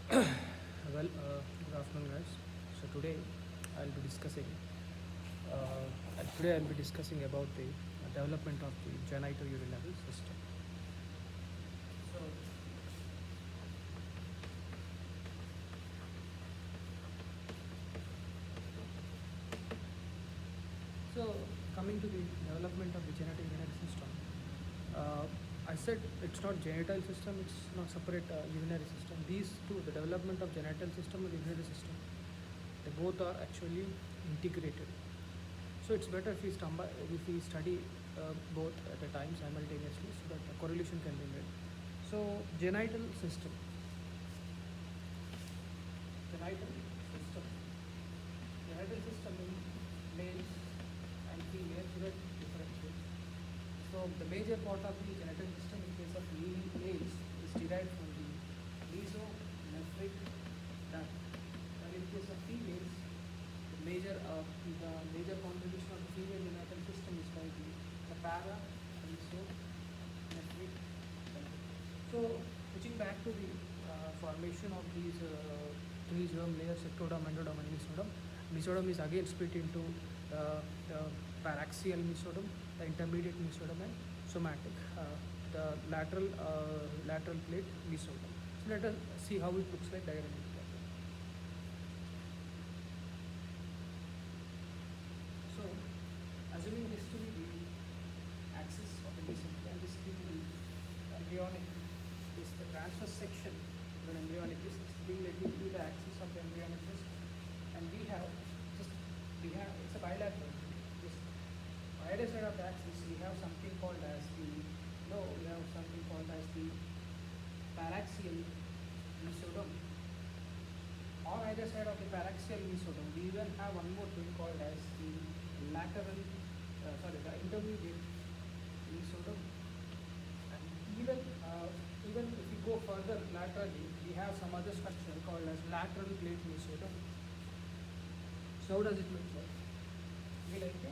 Good afternoon, guys. So I'll be discussing. Today I'll be discussing about the development of the genitourinary system. So, so, coming to the development of the genitourinary system, uh, I said it's not genital system; it's not separate urinary system. These two, the development of genital system and the urinary system, they both are actually integrated. So it's better if we study both at a time simultaneously so that the correlation can be made. So genital system, genital system in males and females will differentiate. So the major part of the genital system in case of males is derived from the mesonephric duct, and in case of females, the major contribution of the female genital system is by the para-mesonephric duct. So switching back to the formation of these three germ layers, ectoderm, endoderm, and mesoderm. Mesoderm is again split into the paraxial mesoderm, the intermediate mesoderm, and somatic, the lateral plate mesoderm. So let us see how it looks like diagrammatically. So, assuming this to be the axis of the mesentery and this to be the embryonic, is the transverse section of an embryonic disc, being let to be the axis of the embryonic disc, and we have it's a bilateral disc. On either side of the axis, we have something called as the paraxial mesoderm. On either side of the paraxial mesoderm, we even have one more thing called as the the intermediate mesoderm. And even if we go further laterally, we have some other structure called as lateral plate mesoderm. So how does it look like? We like the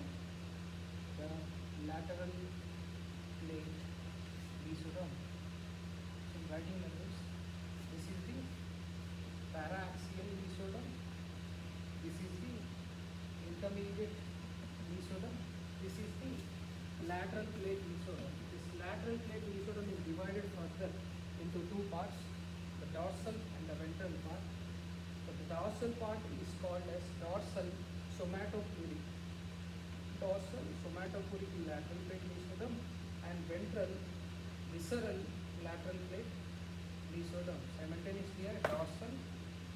lateral plate mesoderm. So writing like this is the paraxial mesoderm, this is the intermediate mesoderm, this is the lateral plate mesoderm. This lateral plate mesoderm is divided further into two parts, the dorsal and the ventral part. So the dorsal part is called as dorsal somatopleuric lateral plate mesoderm, and ventral visceral lateral plate mesoderm. Simultaneously, a dorsal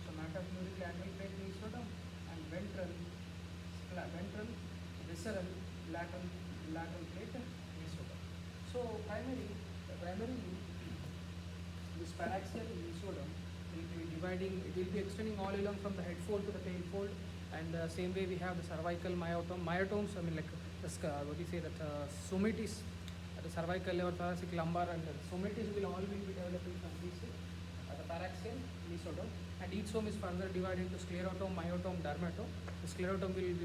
somatopleuric lateral plate mesoderm and ventral visceral lateral plate mesoderm. So primarily this paraxial mesoderm will be it will be extending all along from the head fold to the tail fold, and same way we have the cervical myotomes, I mean like what do you say, that somatis at the cervical or thoracic lumbar, and the somatis will all be developing from these the paraxial mesoderm, and each some is further divided into sclerotome, myotome, dermatome. The sclerotome we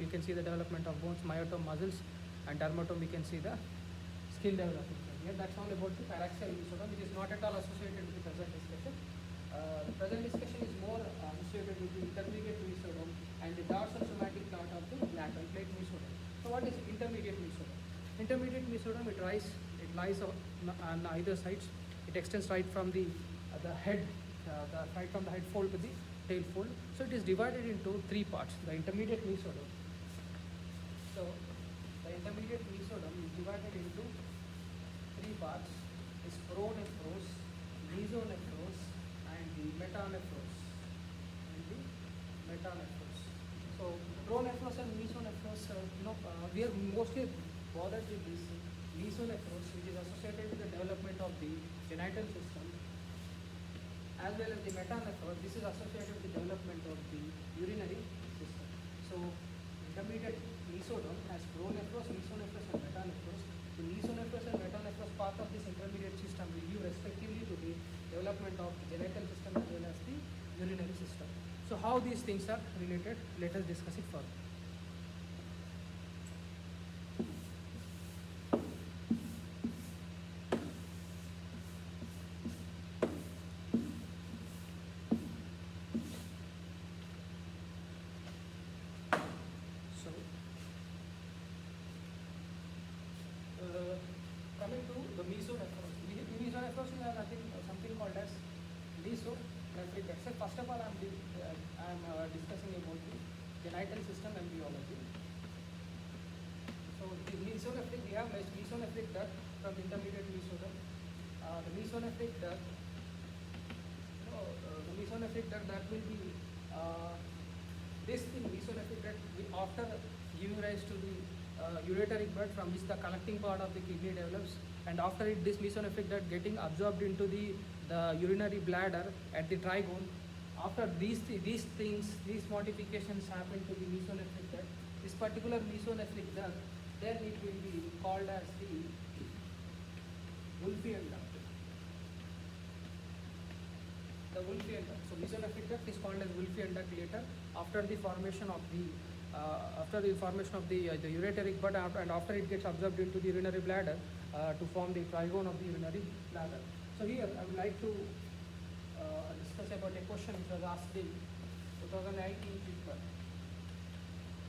can see the development of bones, myotome muscles, and dermatome we can see the skin development. Here that's all about the paraxial mesoderm, which is not at all associated with the present discussion. The present discussion is more associated with the intermediate mesoderm and the dorsal somatic part of the lateral plate mesoderm. So what is intermediate mesoderm? Intermediate mesoderm, it lies on either sides. It extends right from the head, right from the head fold to the tail fold. So it is divided into three parts. The intermediate mesoderm. So the intermediate mesoderm is divided into three parts: is pronephros, mesonephros, and the metanephros. So pronephros and mesonephros, we are mostly bothered with this mesonephros, which is associated with the development of the genital system, as well as the metanephros. This is associated with the development of the urinary system. So intermediate mesoderm has pronephros, mesonephros, and metanephros. The mesonephros and metanephros part of this intermediate system will give respectively to the development of the genital system as well as the urinary system. So how these things are related, let us discuss it further. mesonephric duct. So first of all, I'm discussing about the genital system embryology. So the mesonephric, we have mesonephric duct from intermediate mesoderm. The mesonephric duct, the mesonephric duct, that will be this thing, mesonephric duct, after giving rise to the ureteric bud from which the collecting part of the kidney develops, and after it, this mesonephric duct getting absorbed into the urinary bladder at the trigone. After these things, these modifications happen to the mesonephric duct. This particular mesonephric duct, then it will be called as the Wolffian duct. The Wolffian duct. So mesonephric duct is called as Wolffian duct later, after the formation of the ureteric bud, and after it gets absorbed into the urinary bladder to form the trigone of the urinary bladder. So here I would like to discuss about a question which was asked in 2019 paper.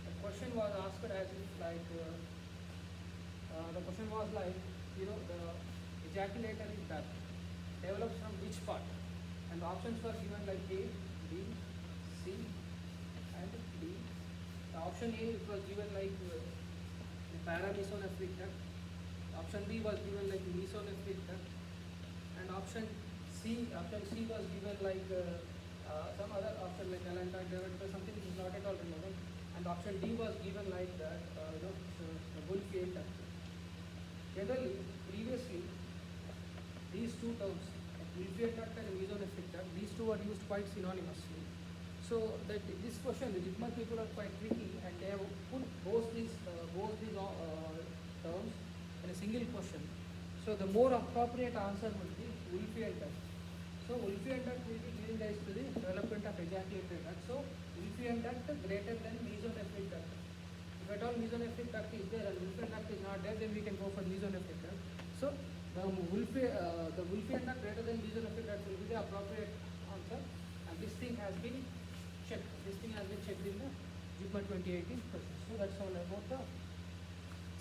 The question was asked as if like, the question was like, the ejaculatory duct develops from which part? And the options were given like A, B, C, and D. The option A, it was given like the paramesonephric duct. Option B was given like mesonephric duct, and option C was given like some other option like allantoid diverticle, something which is not at all relevant. And option D was given like that, the Wolffian duct. Generally, previously, these two terms, Wolffian duct and mesonephric duct, these two are used quite synonymously. So that this question, the JITMA people are quite tricky, and they have put both these terms in a single question. So the more appropriate answer would be Wolffian duct. So Wolffian duct will be giving rise to the development of ejaculatory duct. So Wolffian duct greater than mesonephric duct. If at all mesonephric duct is there and Wolffian duct is not there, then we can go for mesonephric duct. So the Wolffian duct greater than mesonephric duct will be the appropriate answer, and this thing has been checked. This thing has been checked in the JITMA 2018 question. So that's all about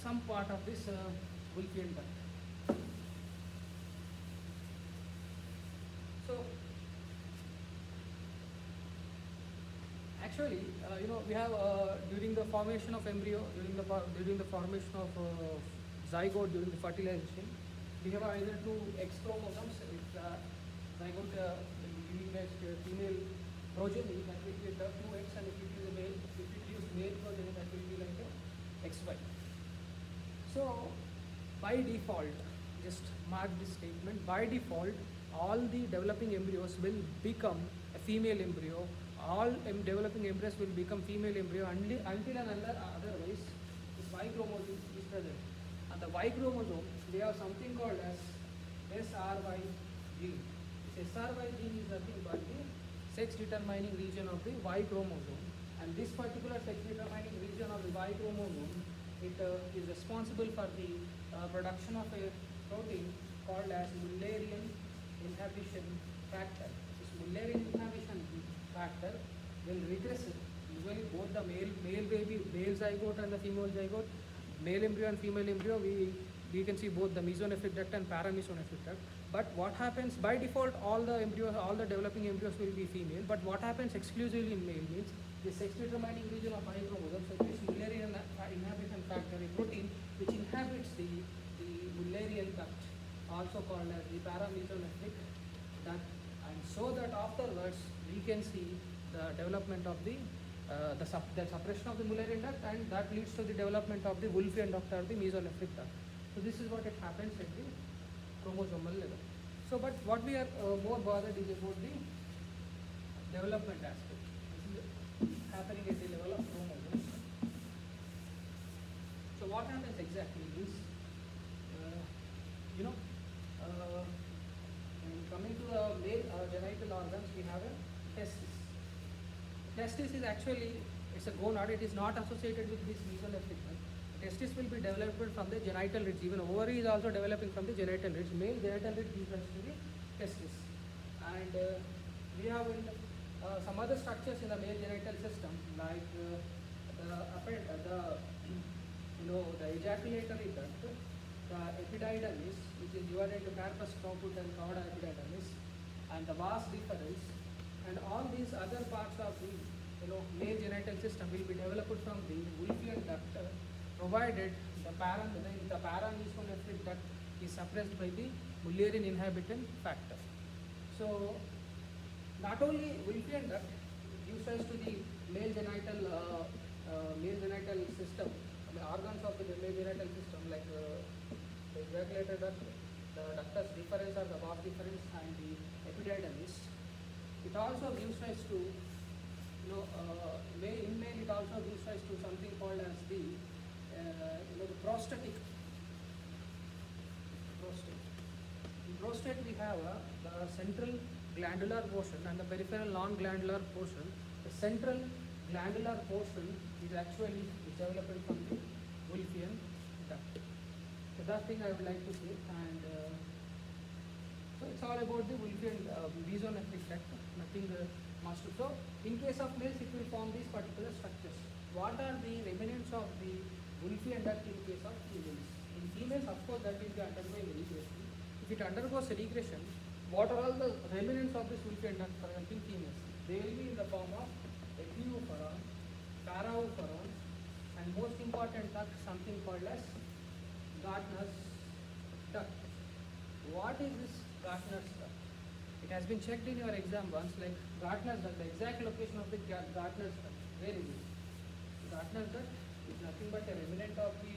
some part of this Wolffian duct. So actually, we have during the formation of embryo, during the formation of zygote, during the fertilization, we have either two X chromosomes. If zygote giving rise to a female progeny, that will be 2X, and if it is a male, if it is male progeny, that will be like a XY. So by default, just mark this statement, by default, all the developing embryos will become a female embryo. All developing embryos will become female embryo until and otherwise this Y chromosome is present. And the Y chromosome, they have something called as SRY gene. This SRY gene is nothing but the sex determining region of the Y chromosome. And this particular sex determining region of the Y chromosome, it is responsible for the production of a protein called as Mullerian inhibition factor. This Mullerian inhibition factor will regress usually both the male zygote and the female zygote, male embryo and female embryo. We can see both the mesonephric duct and paramesonephric duct. But what happens by default, all the developing embryos will be female. But what happens exclusively in male means the sex determining region of Y chromosome, so this Mullerian inhibition factor, a protein which inhabits the Mullerian duct, also called as the paramesonephric duct, and so that afterwards we can see the development of the suppression of the Mullerian duct, and that leads to the development of the Wolffian duct or the mesonephric duct. So this is what it happens at the chromosomal level. So but what we are more bothered is about the development aspect. This is happening at the level of chromosomes. So what happens exactly is, coming to the male genital organs, we have a testis. Testis is actually, it's a gonad. It is not associated with this mesonephric duct. Testis will be developed from the genital ridge. Even ovary is also developing from the genital ridge. Male genital ridge gives rise to the testis. And we have some other structures in the male genital system, like the ejaculatory duct, the epididymis, which is divided into carpus, caput, and cauda epididymis, and the vas deferens, and all these other parts of the male genital system will be developed from the Wolffian duct, provided the paramesonephric duct is suppressed by the Mullerian inhibiting factor. So not only Wolffian duct gives rise to the male genital system, the organs of the male genital system like the ejaculator duct, the ductus deferens or the vas deferens, and the epididymis. It also gives rise to in male it also gives rise to something called as the the prostate. In prostate we have the central glandular portion and the peripheral non-glandular portion. The central glandular portion is actually developed from the Wolffian duct. So that thing I would like to say, and so it's all about the Wolffian mesonephric duct, nothing much to. So in case of males it will form these particular structures. What are the remnants of the Wolffian duct in case of females? In females, of course, that will be undergoing regression. If it undergoes regression, what are all the remnants of this Wolffian duct for helping females? They will be in the form of epiophoron, paraophoron, and most important duct, something called as Gardner's duct. What is this Gardner's duct? It has been checked in your exam once, like Gardner's duct, the exact location of the Gardner's duct. Where is it? Gardner's duct is nothing but a remnant of the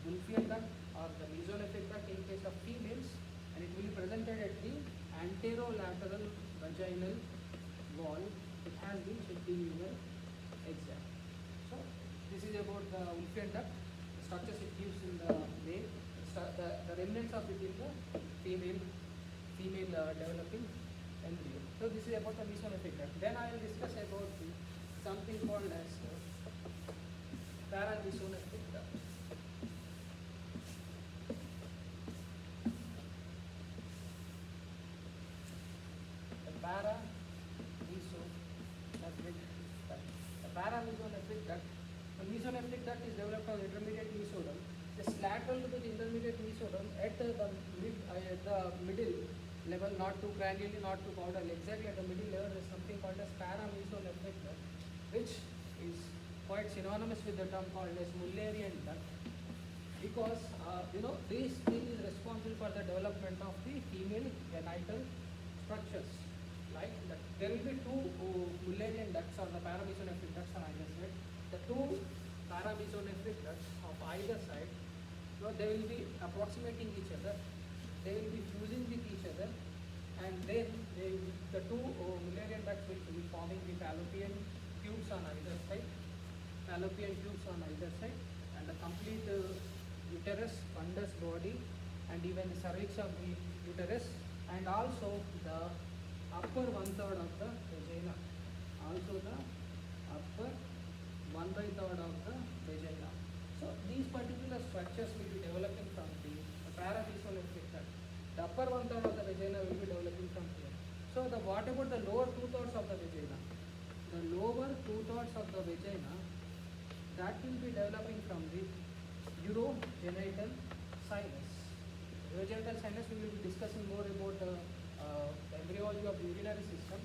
Wolffian duct or the mesonephric duct in case of females, and it will be presented at the anterolateral vaginal wall. It has been checked in your exam. So this is about the Wolffian duct, the structures it gives in the male, the remnants of it in the female developing embryo. So this is about the mesonephric duct. Then I will discuss about something called as paramesonephric duct. The paramesonephric duct. The mesonephric duct is developed from intermediate mesoderm, just lateral to the intermediate mesoderm at the middle level, not too cranially, not too caudally. Exactly at the middle level, there is something called as paramesonephric duct, which is quite synonymous with the term called as Mullerian duct, because this thing is responsible for the development of the female genital structures. Like that, there will be two Mullerian ducts or the paramesonephric ducts on either side. The two paramesonephric ducts of either side, they will be approximating each other. They will be fusing with each other, and then the two Mullerian ducts will be forming the fallopian tubes on either side. And the complete uterus, fundus body, and even the cervix of the uterus, and also the upper 1/3 of the vagina. Also the upper 1/3 of the vagina. So these particular structures will be developing from the paramesonephric duct. The upper 1/3 of the vagina will be developing from here. So what about the lower 2/3 of the vagina? The lower 2/3 of the vagina, that will be developing from the urogenital sinus. Urogenital sinus, we will be discussing more about the embryology of the urinary system.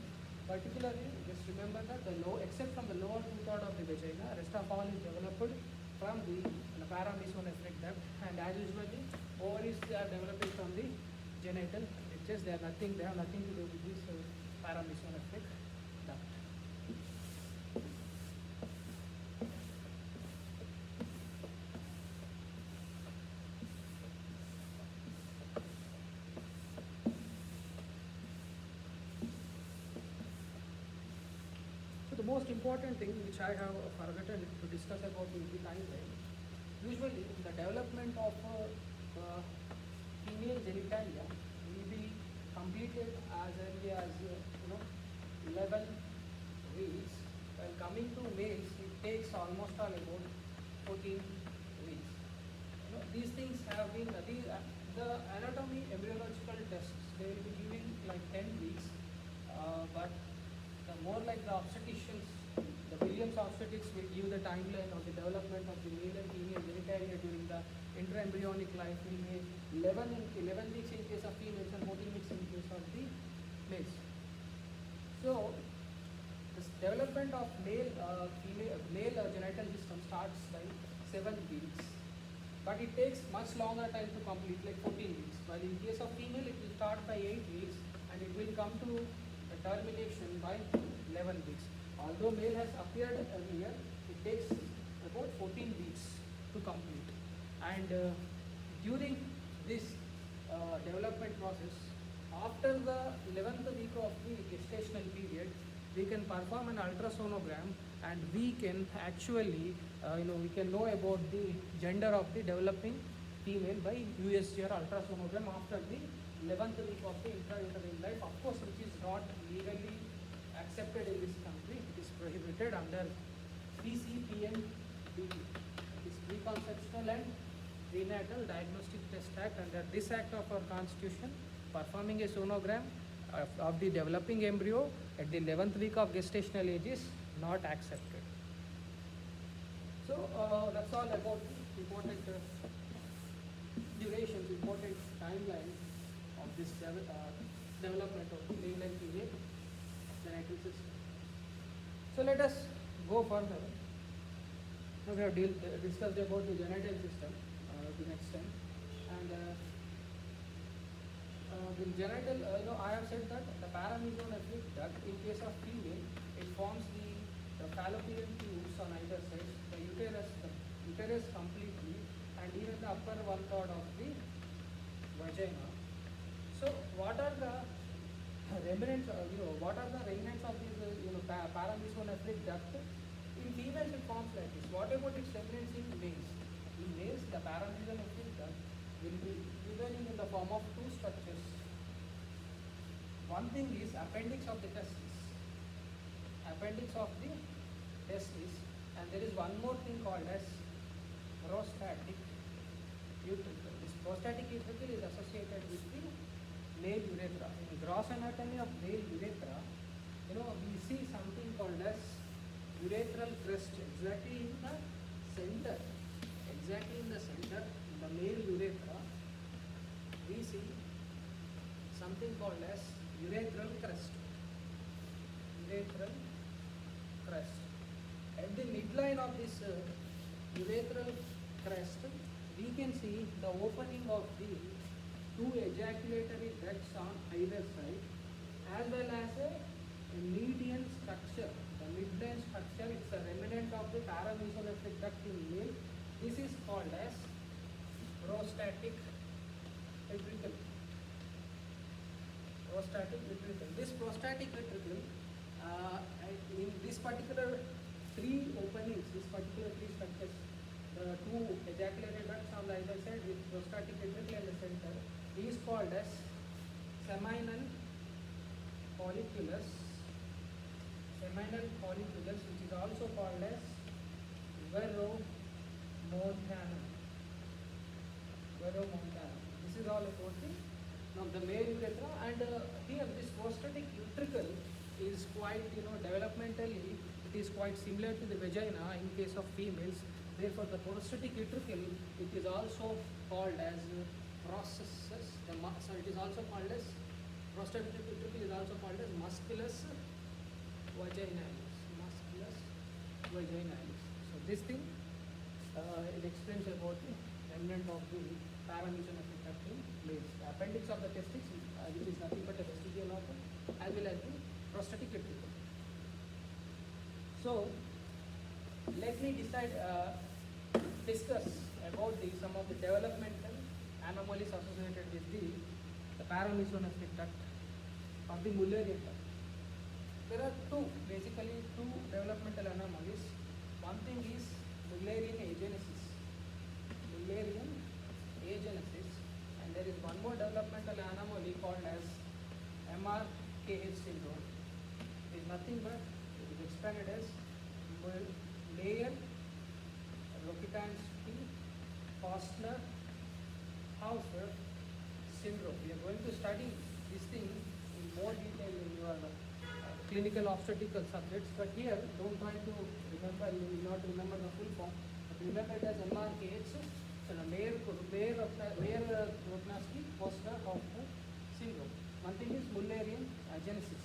Particularly, just remember that except from the lower 2/3 of the vagina, rest of all is developed from the paramesonephric duct, and as usually ovaries are developing from the genital ridges. They have nothing to do with this paramesonephric duct. So the most important thing which I have forgotten to discuss about is the timeline. Usually the development of female genitalia will be completed as early as 11 weeks. While coming to males, it takes almost all about 14 weeks. These things have been the anatomy embryological tests, they will be giving like 10 weeks, but the more like the obstetricians, the Williams obstetrics will give the timeline of the development of the male and female genitalia during the intraembryonic life will be 11 weeks in case of females and 14 weeks in case of the males. development of male genital system starts by 7 weeks, but it takes much longer time to complete, like 14 weeks. While in case of female, it will start by 8 weeks and it will come to a termination by 11 weeks. Although male has appeared earlier, it takes about 14 weeks to complete. And during this development process, after the 11th week of the gestational period, we can perform an ultrasonogram and we can actually, we can know about the gender of the developing female by USG or ultrasonogram after the 11th week of the intrauterine life. Of course, which is not legally accepted in this country. It is prohibited under PCPNDT. It is Preconceptional and Prenatal Diagnostic Test Act. Under this act of our constitution, performing a sonogram of the developing embryo at the 11th week of gestational age is not accepted. So that's all about the important durations, important timelines of this development of the male and female genital system. So let us go further. Now we have discussed about the genital system the next time, and the genital, I have said that the paramesonephric duct, in case of female, it forms the fallopian tubes on either side, the uterus completely, and even the upper 1/3 of the vagina. So, what are the remnants? What are the remnants of these, paramesonephric duct? In females, it forms like this. What about its remnants in males? In males, the paramesonephric duct will be prevailing in the form of two structures. One thing is appendix of the testis. Appendix of the testis, and there is one more thing called as prostatic utricle. This prostatic utricle is associated with the male urethra. In gross anatomy of male urethra, we see something called as urethral crest exactly in the center. Exactly in the center, in the male urethra, we see something called as urethral crest. Urethral crest. At the midline of this urethral crest, we can see the opening of the two ejaculatory ducts on either side, as well as a median structure. The midline structure is a remnant of the paramesonephric duct in male. This is called as prostatic ventricle. Prostatic ventricle. This prostatic ventricle, in this particular three openings, this particular three structures, the two ejaculatory ducts on the either side with prostatic ventricle in the center, is called as seminal folliculus. Seminal folliculus, which is also called as veromontana. Veromontana. This is all about the male urethra, and here this prostatic ventricle is quite, developmentally it is quite similar to the vagina in case of females. Therefore, the prostatic ventricle, it is also called as processus. So it is also called as prostatic ventricle is also called as musculus vaginalis. Musculus vaginalis. So this thing it explains about the remnant of the paramesonephric duct in males. The appendix of the testis, which is nothing but a vestigial organ, as well as the prostatic ventricle. So let me discuss about some of the developmental anomalies associated with the paramesonephric duct or the Mullerian duct. There are basically two developmental anomalies. One thing is Mullerian agenesis. Mullerian agenesis, and there is one more developmental anomaly called as MRKH syndrome. It is nothing but, it is expanded as Mayer-Rokitansky-Forstner-Hausser syndrome. We are going to study this thing in more detail in your clinical obstetrical subjects, but here don't try to remember, you will not remember the full form, but remember it as MRKH, so the Mayer-Rokitansky-Forstner-Hausser syndrome. One thing is Mullerian agenesis.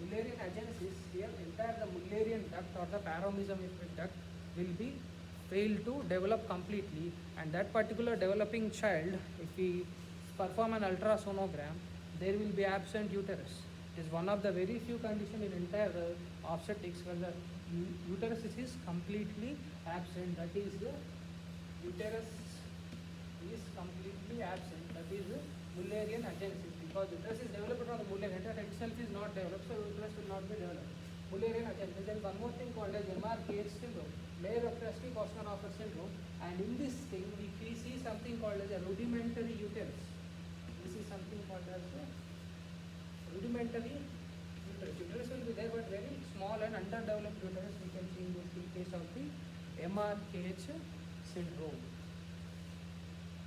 Mullerian agenesis, here entire the Mullerian duct or the paramesomorphic duct will be failed to develop completely, and that particular developing child, if we perform an ultrasonogram, there will be absent uterus. It is one of the very few conditions in entire obstetrics where the uterus is completely absent. That is the uterus is completely absent. That is Mullerian agenesis, because uterus is developed on the Mullerian, that itself is not developed, so uterus will not be developed. Mullerian agenesis. Then one more thing called as MRKH syndrome, Mayer Rokitansky Kostenhofer syndrome, and in this thing we see something called as a rudimentary uterus. This is something called as a rudimentary uterus. Uterus will be there, but very small and underdeveloped uterus we can see in this case of the MRKH syndrome.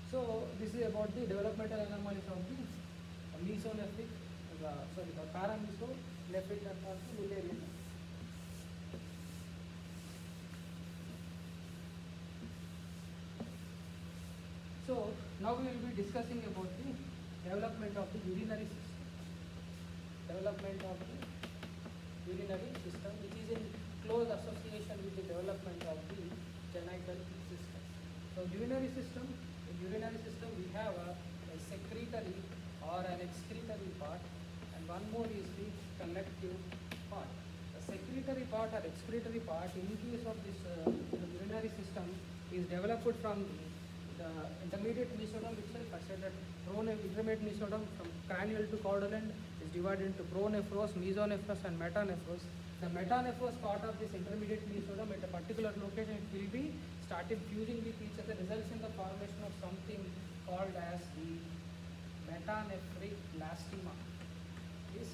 So this is about the developmental anomalies of the mesonephric, the paramesonephric duct of the Mullerian. So now we will be discussing about the development of the urinary system. Development of the urinary system, which is in close association with the development of the genital system. So urinary system, in urinary system we have a secretory or an excretory part, and one more is the collective part. The secretory part or excretory part in case of this urinary system is developed from the intermediate mesoderm itself. I said that intermediate mesoderm from cranial to caudal end is divided into pronephros, mesonephros and metanephros. The metanephros part of this intermediate mesoderm at a particular location it will be started fusing with each other, results in the formation of something called as the metanephric blastema. This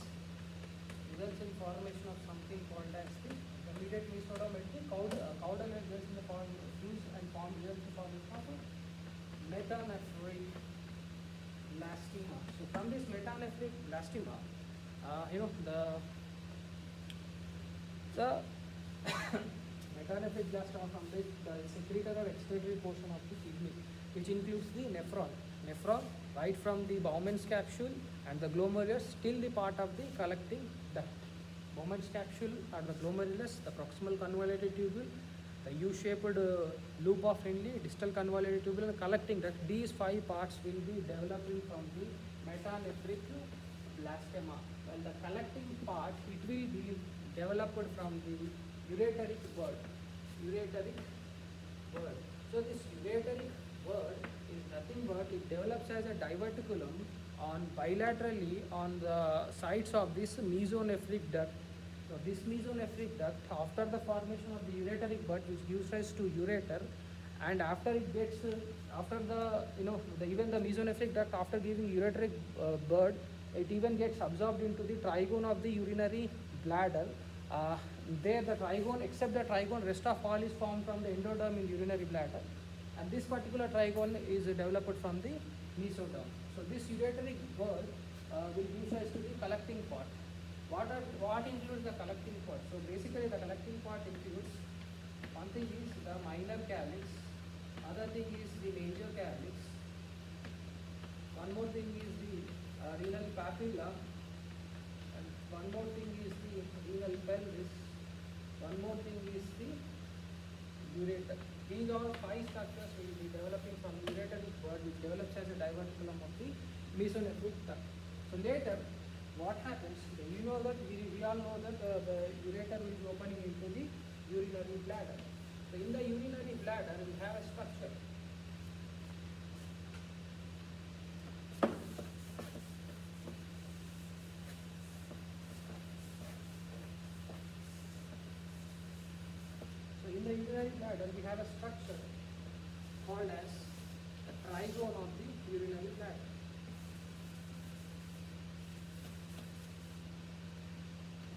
results in formation of something called as the intermediate mesoderm at the caudal end, results in the fuse and form results in formation of metanephric blastema. So from this metanephric blastema, the metanephric blastema from this the secretory or excretory portion of the kidney, which includes the nephron right from the Bowman's capsule and the glomerulus till the part of the collecting duct. Bowman's capsule or the glomerulus, the proximal convoluted tubule, the U-shaped loop of Henle, distal convoluted tubule and collecting duct. These 5 parts will be developing from the metanephric blastema, while the collecting part it will be developed from the ureteric word. So this ureteric word is nothing but it develops as a diverticulum on bilaterally on the sides of this mesonephric duct. So this mesonephric duct, after the formation of the ureteric bud, which gives rise to ureter, and after it gets after the even the mesonephric duct, after giving ureteric bud, it even gets absorbed into the trigone of the urinary bladder. There the trigone, except the trigone, rest of all is formed from the endoderm in urinary bladder, and this particular trigone is developed from the mesoderm. So this ureteric bud will give rise to the collecting part. What includes the collecting part? So basically the collecting part includes, one thing is the minor calyx, other thing is the major calyx, one more thing is the renal papilla, and one more thing is the renal pelvis, one more thing is the ureter. These all 5 structures will be developing from ureteric bud, which develops as a diverticulum of the mesonephric duct. So later, what happens? We all know that the ureter will be opening into the urinary bladder. So in the urinary bladder, we have a structure. So in the urinary bladder, we have a structure called as the trigone of the urinary bladder.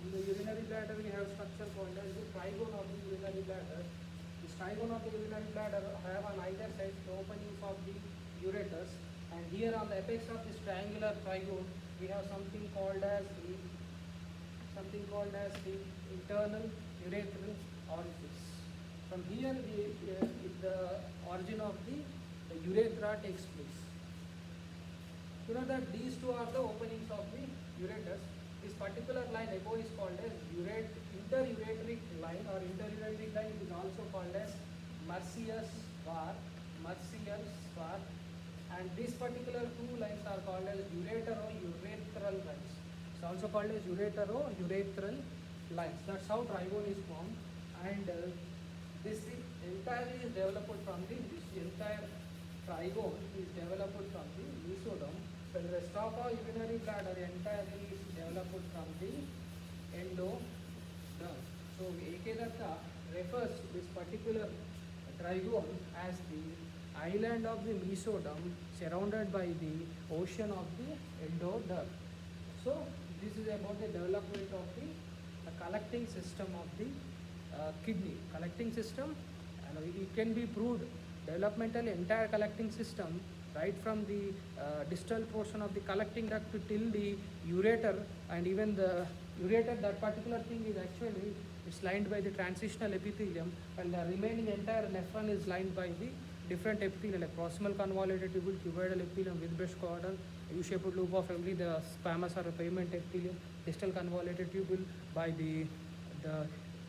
In the urinary bladder, we have a structure called as the trigone of the urinary bladder. This trigone of the urinary bladder have on either side the openings of the ureters, and here on the apex of this triangular trigone, we have something called as the internal urethral orifice. From here, the origin of the urethra takes place. You know that these two are the openings of the ureters. this particular line above is called as interureteric line, or interureteric line. It is also called as Mercius var, and these particular two lines are called as uretero-urethral lines. It's also called as uretero-urethral lines. That's how trigone is formed, and this entirely is developed from this entire trigone is developed from the mesoderm. So the rest of our urinary bladder entirely is developed from the endoderm. So Ekadatta refers to this particular trigone as the island of the mesoderm surrounded by the ocean of the endoderm. So this is about the development of the collecting system of the kidney. Collecting system, and it can be proved developmental entire collecting system right from the distal portion of the collecting duct till the ureter, and even the ureter, that particular thing is actually it's lined by the transitional epithelium, and the remaining entire nephron is lined by the different epithelium like proximal convoluted tubule, cuboidal epithelium with brush cordon, U-shaped loop of Emery, the squamous or pavement epithelium, distal convoluted tubule by the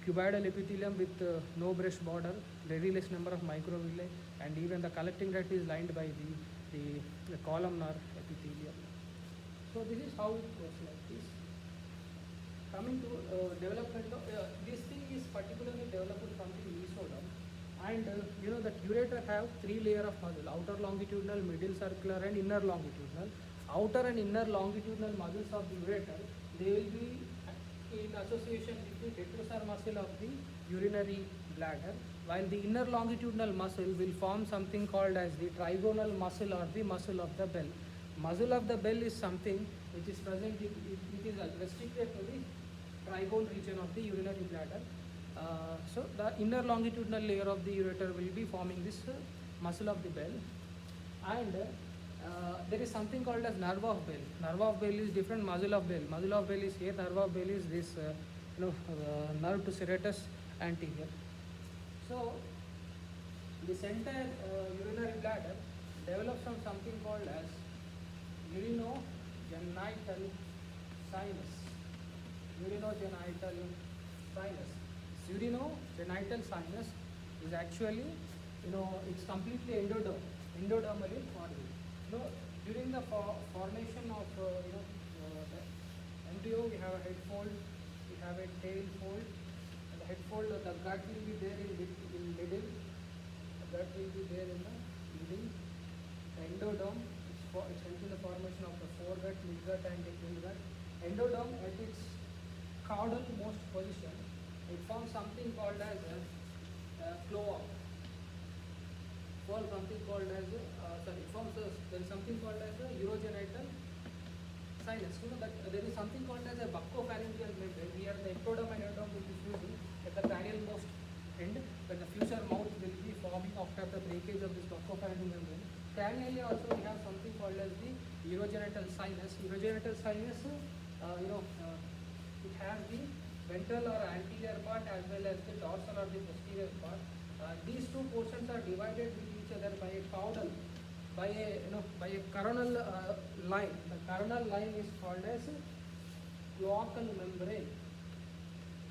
cuboidal epithelium with no brush border, very less number of microvilli, and even the collecting duct is lined by the columnar epithelium. So this is how it goes like this. Coming to development of this thing is particularly developed from the mesoderm, and you know that ureter have three layer of muscle: outer longitudinal, middle circular, and inner longitudinal. Outer and inner longitudinal muscles of the ureter, they will be in association with the detrusor muscle of the urinary bladder, while the inner longitudinal muscle will form something called as the trigonal muscle or the muscle of the bell. Muscle of the bell is something which is present, it is restricted to the trigone region of the urinary bladder. So the inner longitudinal layer of the ureter will be forming this muscle of the bell, and there is something called as nerve of bell. Nerve of bell is different muscle of bell. Muscle of bell is here, nerve of bell is this nerve to serratus anterior. So this entire urinary bladder develops from something called as urinogenital sinus. Urinogenital sinus. Urinogenital sinus is actually, it's completely endodermally formed. During the formation of the embryo, we have a head fold, we have a tail fold, and the head fold, the gut will be there in middle, the gut will be there in the middle. The endoderm, it helps in the formation of the foregut, midgut, and the hindgut. Endoderm at its caudal most position, it forms something called as a cloaca. There is something called as a urogenital sinus. That there is something called as a buccopharyngeal membrane. Here the ectoderm and endoderm will be fusing at the cranial most end, but the future mouth will be forming after the breakage of this buccopharyngeal membrane. Cranially also we have something called as the urogenital sinus. Urogenital sinus, it has the ventral or anterior part as well as the dorsal or the posterior part. These two portions are divided with each other by a caudal, by a coronal line. The coronal line is called as cloacal membrane.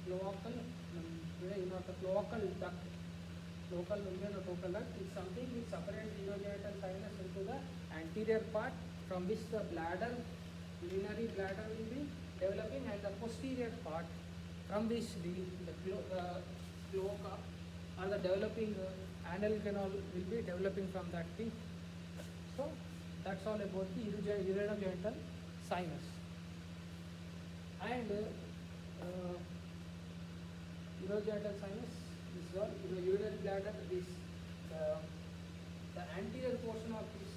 Cloacal membrane or the cloacal duct. Cloacal membrane or cloacal duct is something which separates the urogenital sinus into the anterior part, from which the bladder, urinary bladder will be developing, and the posterior part from which the cloaca or the developing anal canal will be developing from that thing. So that's all about the urogenital sinus. And urogenital sinus is the urinary bladder. This the anterior portion of this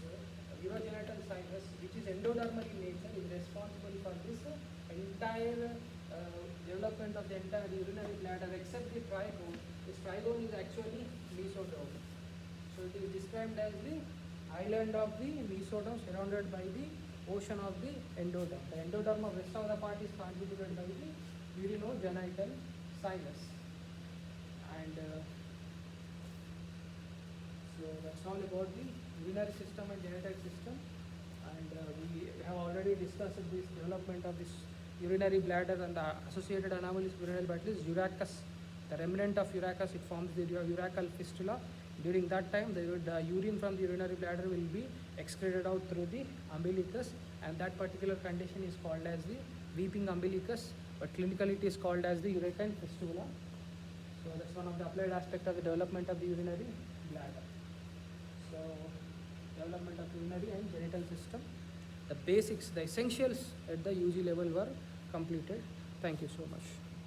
urogenital sinus, which is endodermal in nature, is responsible for this entire development of the entire urinary bladder except the trigone. This trigone is actually mesoderm. So it is described as the island of the mesoderm surrounded by the ocean of the endoderm. The endoderm of rest of the part is constituted by the urinogenital sinus. And so that's all about the urinary system and genital system. And we have already discussed this development of this urinary bladder and the associated anomalies of urinary bladder is urachus. The remnant of urachus, it forms the urachal fistula. During that time, the urine from the urinary bladder will be excreted out through the umbilicus, and that particular condition is called as the weeping umbilicus, but clinically it is called as the urethral fistula. So that's one of the applied aspect of the development of the urinary bladder. So development of urinary and genital system. The basics, the essentials at the UG level were completed. Thank you so much.